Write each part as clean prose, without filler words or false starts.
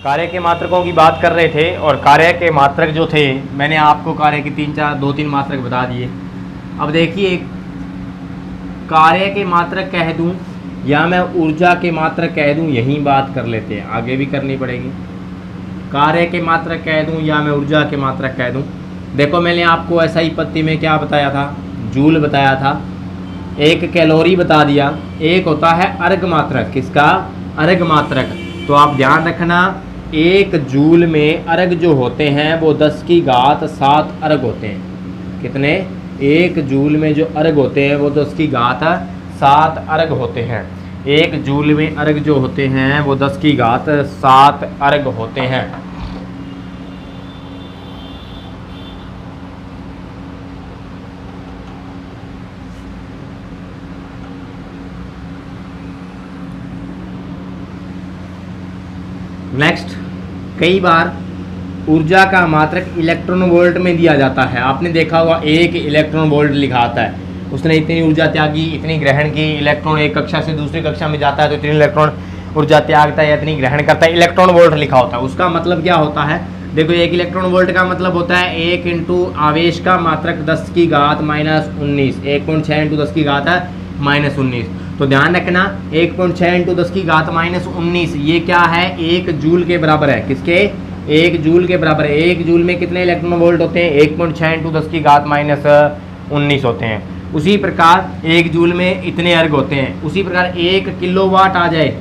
कार्य के मात्रकों की बात कर रहे थे और कार्य के मात्रक जो थे मैंने आपको कार्य की दो तीन मात्रक बता दिए। अब देखिए कार्य के मात्रक कह दूं या मैं ऊर्जा के मात्रक कह दूं, यही बात कर लेते हैं, आगे भी करनी पड़ेगी। कार्य के मात्रक कह दूं या मैं ऊर्जा के मात्रक कह दूं। देखो मैंने आपको ऐसा ही पत्ती में क्या बताया था, जूल बताया था, एक कैलोरी बता दिया, एक होता है अर्घ मात्रक। किसका? अर्घ मात्रक। तो आप ध्यान रखना, एक जूल में अर्घ जो होते हैं वो 10⁻7 अर्घ होते हैं। कितने? एक जूल में जो अर्घ होते हैं वो 10⁻7 अर्घ होते हैं। एक जूल में अर्घ जो होते हैं वो 10⁻7 अर्घ होते हैं। नेक्स्ट, कई बार ऊर्जा का मात्रक इलेक्ट्रॉन वोल्ट में दिया जाता है। आपने देखा होगा 1 इलेक्ट्रॉन वोल्ट लिखा आता है, उसने इतनी ऊर्जा त्यागी, इतनी ग्रहण की। इलेक्ट्रॉन एक कक्षा से दूसरी कक्षा में जाता है तो इतनी इलेक्ट्रॉन ऊर्जा त्यागता है या इतनी ग्रहण करता है, इलेक्ट्रॉन वोल्ट लिखा होता है। उसका मतलब क्या होता है? देखो 1 इलेक्ट्रॉन वोल्ट का मतलब होता है 1 इंटू आवेश का मात्रक 10⁻⁻19, 1.6 इंटू 10⁻⁻19। तो ध्यान रखना 1.6 इंटू 10⁻⁻19 ये क्या है? 1 जूल के बराबर है। किसके? 1 जूल के बराबर है। 1 जूल में कितने इलेक्ट्रॉन वोल्ट होते हैं? 1.6 इंटू 10⁻⁻19 होते हैं। उसी प्रकार 1 जूल में इतने अर्घ होते हैं। उसी प्रकार 1 किलोवाट आ जाए,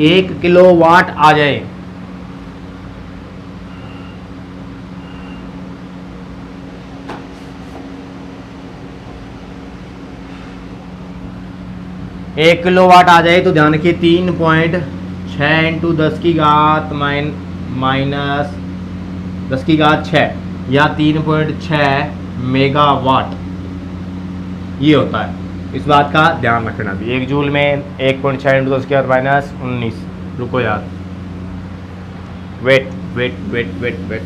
1 किलोवाट आ जाए, एक किलोवाट आ जाए तो ध्यान रखिए 3.6 इंटू 10⁻⁻6 या 3.6 मेगावाट ये होता है। इस बात का ध्यान रखना भी। 1 जूल में 1.6 इंटू 10⁻⁻19। रुको यार, wait wait wait wait wait,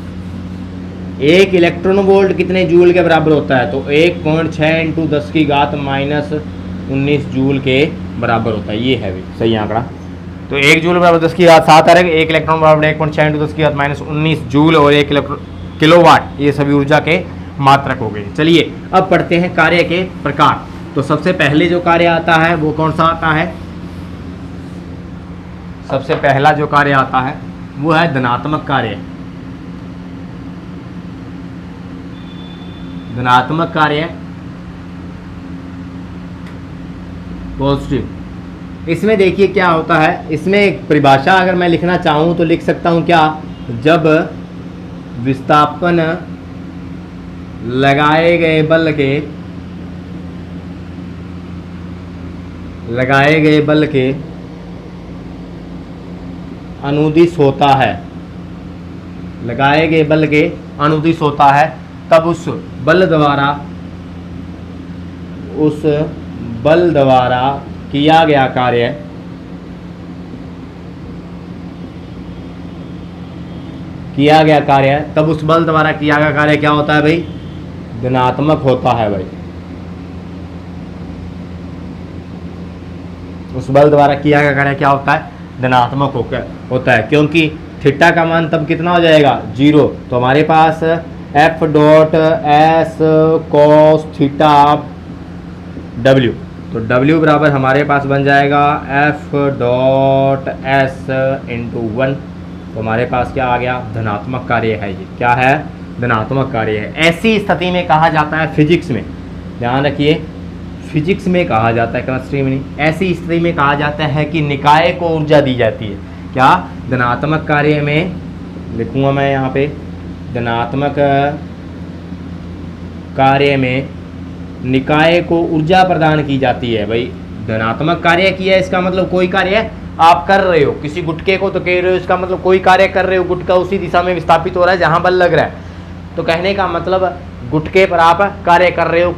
1 electron volt कितने जूल के बराबर होता है? तो 1.6 इंटू 10⁻⁻19 जूल के बराबर होता है। ये है भी सही आंकड़ा। तो 1 जूल बराबर 10⁻7 अर्घ, 1 इलेक्ट्रॉन बराबर 1.6 इंटू 10⁻⁻19 जूल और 1 किलोवाट, ये सभी ऊर्जा के मात्रक हो गए। चलिए अब पढ़ते हैं कार्य के प्रकार। तो सबसे पहले जो कार्य आता है वो कौन सा आता है? सबसे पहला जो कार्य आता है वो है धनात्मक कार्य। धनात्मक कार्य, पॉजिटिव। इसमें देखिए क्या होता है, इसमें एक परिभाषा अगर मैं लिखना चाहूँ तो लिख सकता हूँ क्या? जब विस्थापन लगाए गए बल के अनुदिश होता है, लगाए गए बल के अनुदिश होता है, तब उस बल द्वारा किया गया कार्य तब उस बल द्वारा किया गया कार्य क्या होता है भाई? धनात्मक होता है भाई। उस बल द्वारा किया गया कार्य क्या होता है? धनात्मक होता है, क्योंकि थीटा का मान तब कितना हो जाएगा? 0। तो हमारे पास F.S cos थीटा W, तो W बराबर हमारे पास बन जाएगा F.S इंटू 1। तो हमारे पास क्या आ गया? धनात्मक कार्य है। ये क्या है? धनात्मक कार्य है। ऐसी स्थिति में कहा जाता है फिजिक्स में, ध्यान रखिए, फिजिक्स में कहा जाता है, केमिस्ट्री में नहीं, ऐसी स्थिति में कहा जाता है कि निकाय को ऊर्जा दी जाती है। क्या? धनात्मक कार्य में लिखूंगा मैं यहाँ पे, धनात्मक कार्य में निकाय को ऊर्जा प्रदान की जाती है। भाई धनात्मक कार्य किया, इसका मतलब कोई कार्य आप कर रहे हो, किसी गुटके को तो कह रहे हो, इसका मतलब कोई कार्य कर रहे हो, गुटका उसी दिशा में विस्थापित हो रहा है जहां बल लग रहा है। तो कहने का मतलब गुटके पर आप कार्य कर रहे हो,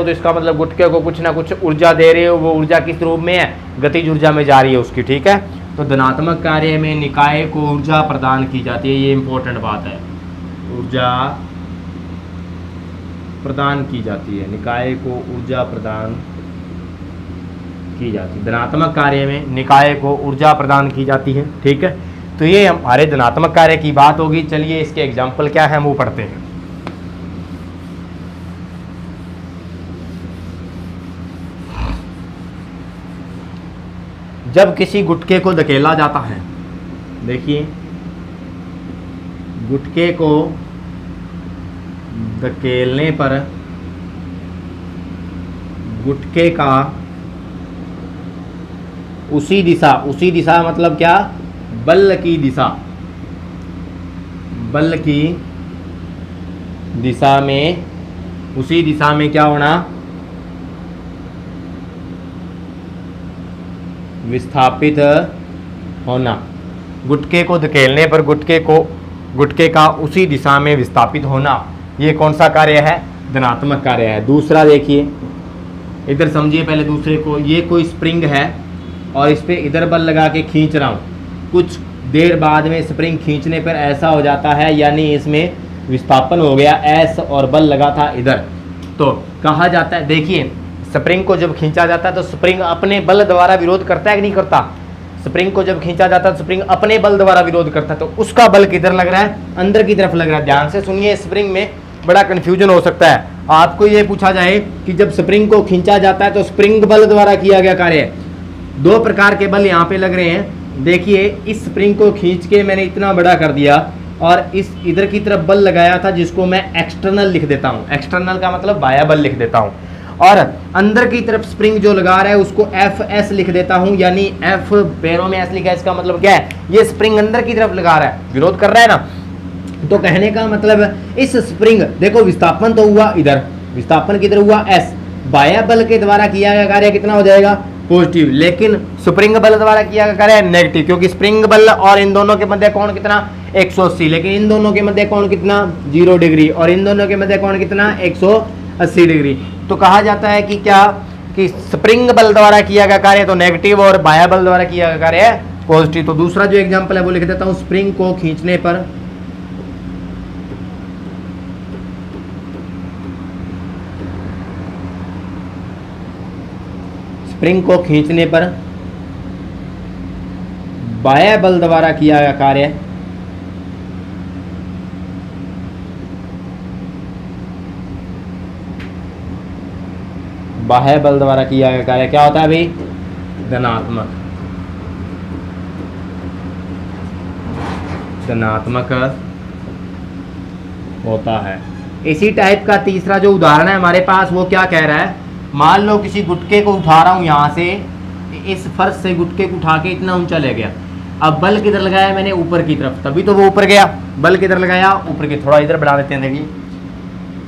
तो इसका मतलब गुटके को कुछ ना कुछ ऊर्जा दे रहे हो। वो ऊर्जा किस रूप में है? गतिज ऊर्जा में जा रही है उसकी। ठीक है, तो धनात्मक कार्य में निकाय को ऊर्जा प्रदान की जाती है। ये इंपॉर्टेंट बात है, ऊर्जा प्रदान की जाती है, निकाय को ऊर्जा प्रदान की जाती है। धनात्मक कार्य में निकाय को ऊर्जा प्रदान की जाती है। ठीक है, तो ये हमारे धनात्मक कार्य की बात होगी। चलिए इसके एग्जाम्पल क्या है वो पढ़ते हैं। जब किसी गुटके को धकेला जाता है, देखिए गुटके को धकेलने पर गुटके का उसी दिशा मतलब क्या, बल की दिशा, बल की दिशा में, उसी दिशा में क्या होना, विस्थापित होना। गुटके को धकेलने पर गुटके का उसी दिशा में विस्थापित होना, ये कौन सा कार्य है, धनात्मक कार्य है। दूसरा देखिए, इधर समझिए पहले दूसरे को। ये कोई स्प्रिंग है और इस पे इधर बल लगा के खींच रहा हूँ, कुछ देर बाद में स्प्रिंग खींचने पर ऐसा हो जाता है, यानी इसमें विस्थापन हो गया, एस और बल लगा था इधर, तो कहा जाता है, देखिए स्प्रिंग को जब खींचा जाता है तो स्प्रिंग अपने बल द्वारा विरोध करता है कि नहीं करता। स्प्रिंग को जब खींचा जाता है तो स्प्रिंग अपने बल द्वारा विरोध करता है, तो उसका बल किधर लग रहा है, अंदर की तरफ लग रहा है। ध्यान से सुनिए, स्प्रिंग में बड़ा कंफ्यूजन हो सकता है। आपको ये पूछा जाए कि जब स्प्रिंग को खींचा जाता है तो स्प्रिंग बल द्वारा किया गया कार्य है। दो प्रकार के बल यहाँ पे लग रहे हैं। देखिए इस स्प्रिंग को खींच के मैंने इतना बड़ा कर दिया और इस इधर की तरफ बल लगाया था, जिसको मैं एक्सटर्नल लिख देता हूँ। एक्सटर्नल का मतलब बाह्य बल लिख देता हूँ। और अंदर की तरफ स्प्रिंग जो लगा रहा है उसको एफ एस लिख देता हूं, यानी एफ पैरों में एस लिखा है, इसका मतलब क्या है, ये स्प्रिंग अंदर की तरफ लगा रहा है, विरोध कर रहा है ना। तो कहने का मतलब इस स्प्रिंग, देखो विस्थापन तो हुआ इधर, विस्थापन किधर हुआ, एस, बाह्य बल के द्वारा किया गया कार्य कितना हो जाएगा, पॉजिटिव। लेकिन स्प्रिंग बल द्वारा किया गया कार्य नेगेटिव, क्योंकि स्प्रिंग बल और इन दोनों के मध्य कोण कितना, 180, लेकिन इन दोनों के मध्य कोण कितना, 0 डिग्री, और इन दोनों के मध्य कोण कितना, 180 डिग्री। तो कहा जाता है कि क्या, कि स्प्रिंग बल द्वारा किया गया कार्य तो नेगेटिव और बाह्य बल द्वारा किया गया कार्य है पॉजिटिव। तो दूसरा जो एग्जांपल है वो लिख देता हूं, स्प्रिंग को खींचने पर बाह्य बल द्वारा किया गया कार्य बाह्य बल द्वारा किया गया कार्य क्या होता है भाई, धनात्मक होता है। इसी टाइप का तीसरा जो उदाहरण है हमारे पास, वो क्या कह रहा है, मान लो किसी गुटके को उठा रहा हूं, यहां से इस फर्श से गुटके को उठा के इतना ऊंचा ले गया। अब बल किधर लगाया मैंने, ऊपर की तरफ, तभी तो वो ऊपर गया। बल किधर लगाया, ऊपर की, थोड़ा इधर बढ़ा देते हैं। देखिए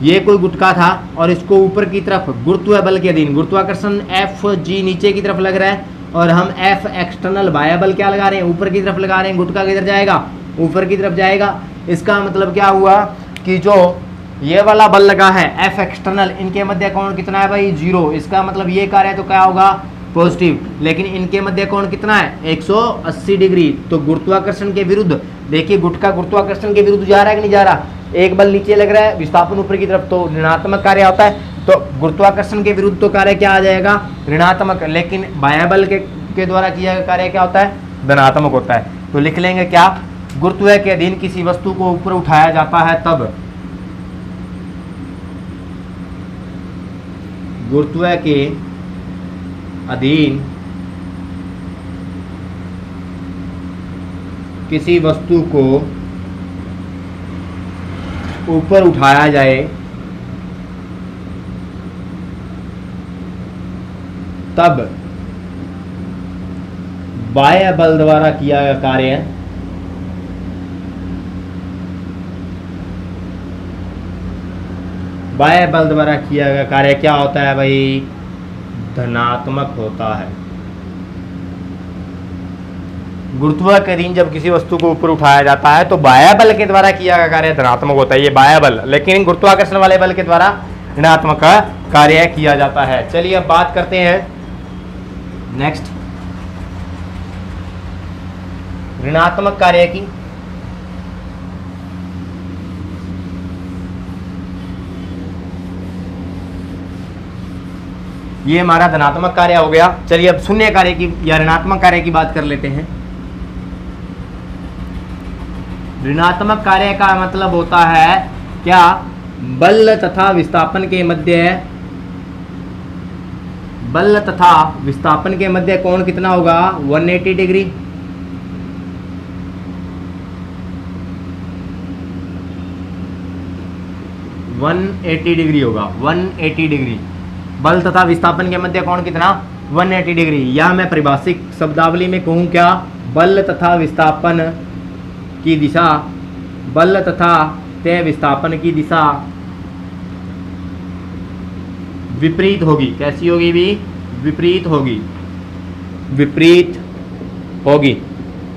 ये कोई गुटका था और इसको ऊपर की तरफ गुरुत्व बल के अधीन, गुरुत्वाकर्षण एफ जी नीचे की तरफ लग रहा है, और हम एफ एक्सटर्नल बाह्य बल क्या लगा रहे हैं, ऊपर की तरफ लगा रहे हैं। गुटका किधर जाएगा, ऊपर की तरफ जाएगा। इसका मतलब क्या हुआ कि जो ये वाला बल लगा है एफ एक्सटर्नल, इनके मध्य कोण कितना है भाई, 0। इसका मतलब ये कार्य है तो क्या होगा, पॉजिटिव। लेकिन इनके मध्य कोण कितना है, 180 डिग्री। तो गुरुत्वाकर्षण के विरुद्ध, देखिए गुटका गुरुत्वाकर्षण के विरुद्ध जा रहा है कि नहीं जा रहा, एक बल नीचे लग रहा है, विस्थापन ऊपर की तरफ, तो ऋणात्मक कार्य होता है। तो गुरुत्वाकर्षण के विरुद्ध तो कार्य क्या आ जाएगा, ऋणात्मक। लेकिन बाह्य बल के द्वारा किया गया कार्य क्या होता है, धनात्मक होता है। तो लिख लेंगे क्या, गुरुत्व के अधीन किसी वस्तु को ऊपर उठाया जाता है तब गुरुत्व के अधीन किसी वस्तु को ऊपर उठाया जाए तब बाह्य बल द्वारा किया गया कार्य बाह्य बल द्वारा किया गया कार्य क्या होता है भाई, धनात्मक होता है। गुरुत्व के अधीन जब किसी वस्तु को ऊपर उठाया जाता है तो बाह्य बल के द्वारा किया गया कार्य धनात्मक होता है, ये बाह्य बल। लेकिन गुरुत्वाकर्षण वाले बल के द्वारा ऋणात्मक का कार्य किया जाता है। चलिए अब बात करते हैं नेक्स्ट ऋणात्मक कार्य की। ये हमारा धनात्मक कार्य हो गया। चलिए अब शून्य कार्य की या ऋणात्मक कार्य की बात कर लेते हैं। ऋणात्मक कार्य का मतलब होता है क्या, बल तथा विस्थापन के मध्य, बल तथा विस्थापन के मध्य कोण कितना होगा, 180 डिग्री। होगा 180 डिग्री। बल तथा विस्थापन के मध्य कोण कितना, 180 डिग्री। या मैं परिभाषिक शब्दावली में कहूं क्या, बल तथा विस्थापन की दिशा, बल तथा तय विस्थापन की दिशा विपरीत होगी। कैसी होगी भी, विपरीत होगी, विपरीत होगी।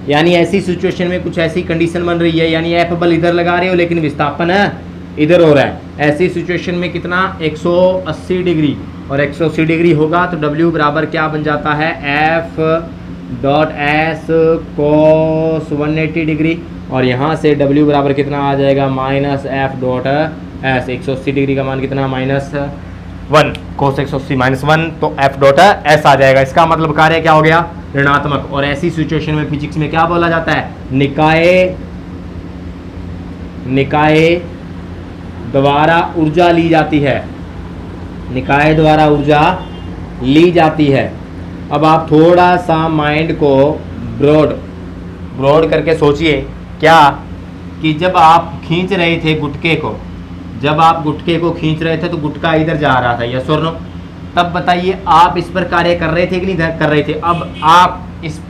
यानी ऐसी सिचुएशन में कुछ ऐसी कंडीशन बन रही है, यानी एफ बल इधर लगा रहे हो लेकिन विस्थापन इधर हो रहा है। ऐसी सिचुएशन में कितना, 180 डिग्री। और 180 डिग्री होगा तो W बराबर क्या बन जाता है, F डॉट एस कोस 180 डिग्री। और यहाँ से W बराबर कितना आ जाएगा, minus F dot S. 180 degree का मान कितना, -1 कोस 180 -1, तो एफ डॉट एस आ जाएगा। इसका मतलब कार्य क्या हो गया, ऋणात्मक। और ऐसी सिचुएशन में फिजिक्स में क्या बोला जाता है, निकाय द्वारा ऊर्जा ली जाती है, निकाय द्वारा ऊर्जा ली जाती है। अब आप थोड़ा सा माइंड को ब्रॉड करके सोचिए क्या, कि जब आप खींच रहे थे गुटके को, जब आप गुटके को खींच रहे थे तो गुटका इधर जा रहा था, यस और नो। तब बताइए आप इस पर कार्य कर रहे थे कि नहीं कर रहे थे। अब आप इस,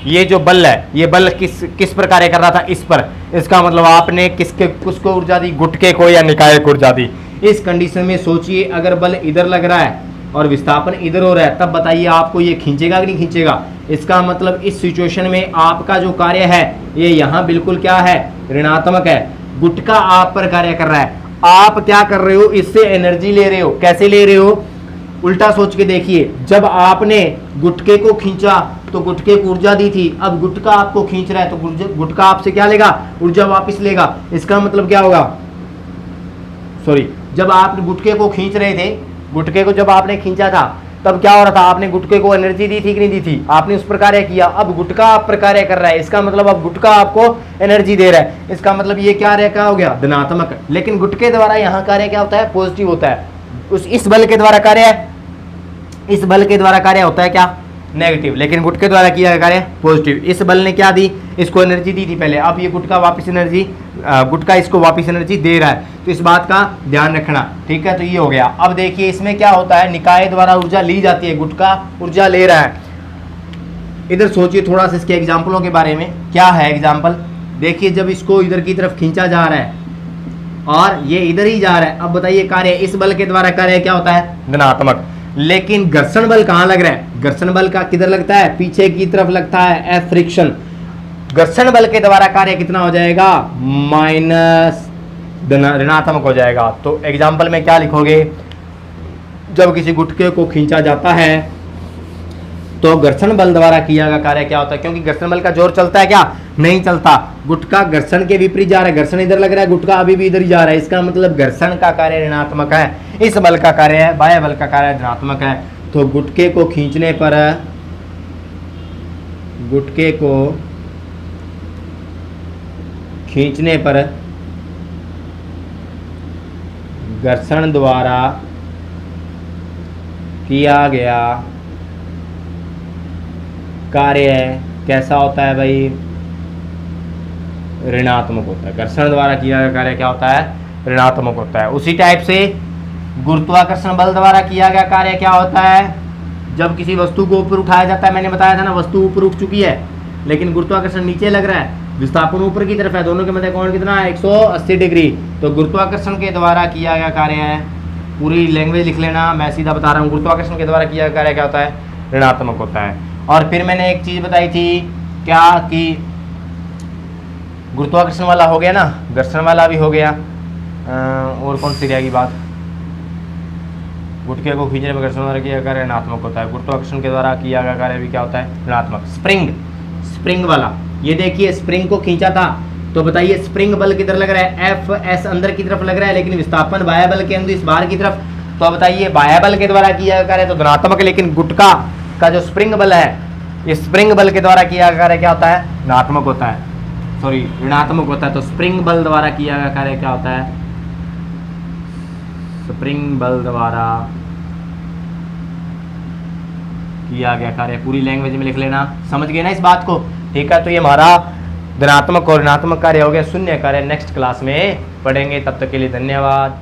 ये जो बल है, ये बल किस पर कार्य कर रहा था, इस पर। इसका मतलब आपने किसको ऊर्जा दी, गुटके को या निकाय को ऊर्जा दी। इस कंडीशन में सोचिए अगर बल इधर लग रहा है और विस्थापन इधर हो रहा है, तब बताइए आपको ये खींचेगा कि नहीं खींचेगा। इसका मतलब इस सिचुएशन में आपका जो कार्य है ये यहाँ बिल्कुल क्या है, ऋणात्मक है। गुटका आप पर कार्य कर रहा है, आप क्या कर रहे हो, इससे एनर्जी ले रहे हो। कैसे ले रहे हो, उल्टा सोच के देखिए। जब आपने गुटके को खींचा तो गुटके को ऊर्जा दी थी, अब गुटका आपको खींच रहा है तो गुटका आपसे क्या लेगा, ऊर्जा वापस लेगा। इसका मतलब क्या होगा, सॉरी, जब आप गुटके को खींच रहे थे, गुटके को जब आपने खींचा था तब क्या हो रहा था, आपने गुटके को एनर्जी दी थी कि नहीं दी थी, आपने उस पर कार्य किया। अब गुटका आप पर कार्य कर रहा है, इसका मतलब अब गुटका आपको एनर्जी दे रहा है। इसका मतलब ये कार्य क्या हो गया, धनात्मक। लेकिन गुटके द्वारा यहाँ कार्य क्या होता है, पॉजिटिव होता है। इस बल के द्वारा कार्य, इस बल के द्वारा कार्य होता है क्या, नेगेटिव। लेकिन गुटके द्वारा किया कार्य पॉजिटिव। इस बल ने क्या दी, इसको एनर्जी दी थी पहले, अब ये गुटका वापस एनर्जी, गुटका इसको वापस एनर्जी दे रहा है। तो इस बात का ध्यान रखना, ठीक है। तो ये हो गया। अब देखिए इसमें क्या होता है, निकाय द्वारा ऊर्जा ली जाती है, गुटका ऊर्जा ले रहा है। इधर सोचिए थोड़ा सा इसके एग्जाम्पलों के बारे में। क्या है एग्जाम्पल, देखिए जब इसको इधर की तरफ खींचा जा रहा है और ये इधर ही जा रहा है, अब बताइए कार्य, इस बल के द्वारा कार्य क्या होता है, धनात्मक। लेकिन घर्षण बल कहाँ लग रहा है, घर्षण बल का किधर लगता है, पीछे की तरफ लगता है, एफ फ्रिक्शन। घर्षण बल के द्वारा कार्य कितना हो जाएगा, माइनस, ऋणात्मक हो जाएगा। तो एग्जाम्पल में क्या लिखोगे, जब किसी गुटके को खींचा जाता है तो घर्षण बल द्वारा किया गया कार्य क्या होता है, क्योंकि घर्षण बल का जोर चलता है क्या, नहीं चलता। गुटका घर्षण के विपरीत जा रहा है, घर्षण इधर लग रहा है, गुटका अभी भी इधर ही जा रहा है। इसका मतलब घर्षण का कार्य ऋणात्मक है, इस बल का कार्य है, बाह्य बल का कार्य धनात्मक है। तो गुटके को खींचने पर, गुटके को खींचने पर घर्षण द्वारा किया गया कार्य कैसा होता है भाई, ऋणात्मक होता है। घर्षण द्वारा किया गया कार्य क्या होता है, ऋणात्मक होता है। उसी टाइप से गुरुत्वाकर्षण बल द्वारा किया गया कार्य क्या होता है, जब किसी वस्तु को ऊपर उठाया जाता है, मैंने बताया था ना, वस्तु ऊपर उठ चुकी है लेकिन गुरुत्वाकर्षण नीचे लग रहा है, विस्थापन ऊपर की तरफ है, दोनों के मध्य कोण कितना है, 180 डिग्री। तो गुरुत्वाकर्षण के द्वारा किया गया कार्य है, पूरी लैंग्वेज लिख लेना, मैं सीधा बता रहा हूँ, गुरुत्वाकर्षण के द्वारा किया गया कार्य क्या होता है, ऋणात्मक होता है। और फिर मैंने एक चीज़ बताई थी क्या, कि गुरुत्वाकर्षण वाला हो गया ना, घर्षण वाला भी हो गया, और कौन सी रहेगी बात, गुटके को खींचने में घर्षण द्वारा किया गया कार्य ऋणात्मक होता है, गुरुत्वाकर्षण के द्वारा किया गया कार्य भी क्या होता है, ऋणात्मक। स्प्रिंग वाला, ये देखिए स्प्रिंग को खींचा था तो बताइए स्प्रिंग बल किधर लग रहा है, एफ एस अंदर की तरफ लग रहा है, लेकिन विस्थापन बाह्य बल के अनुदिश बाहर की तरफ। तो अब बताइए बाह्य बल के द्वारा किया गया कार्य तो धनात्मक, लेकिन गुटका का जो स्प्रिंग बल है, इस स्प्रिंग बल के द्वारा किया गया कार्य क्या होता है, ऋणात्मक होता है, सॉरी ऋणात्मक होता है। तो स्प्रिंग बल द्वारा किया गया कार्य क्या होता है, स्प्रिंग बल द्वारा किया गया कार्य, पूरी लैंग्वेज में लिख लेना, समझ गए ना इस बात को, ठीक है। तो ये हमारा धनात्मक और ऋणात्मक कार्य हो गया, शून्य कार्य नेक्स्ट क्लास में पढ़ेंगे, तब तक के लिए धन्यवाद।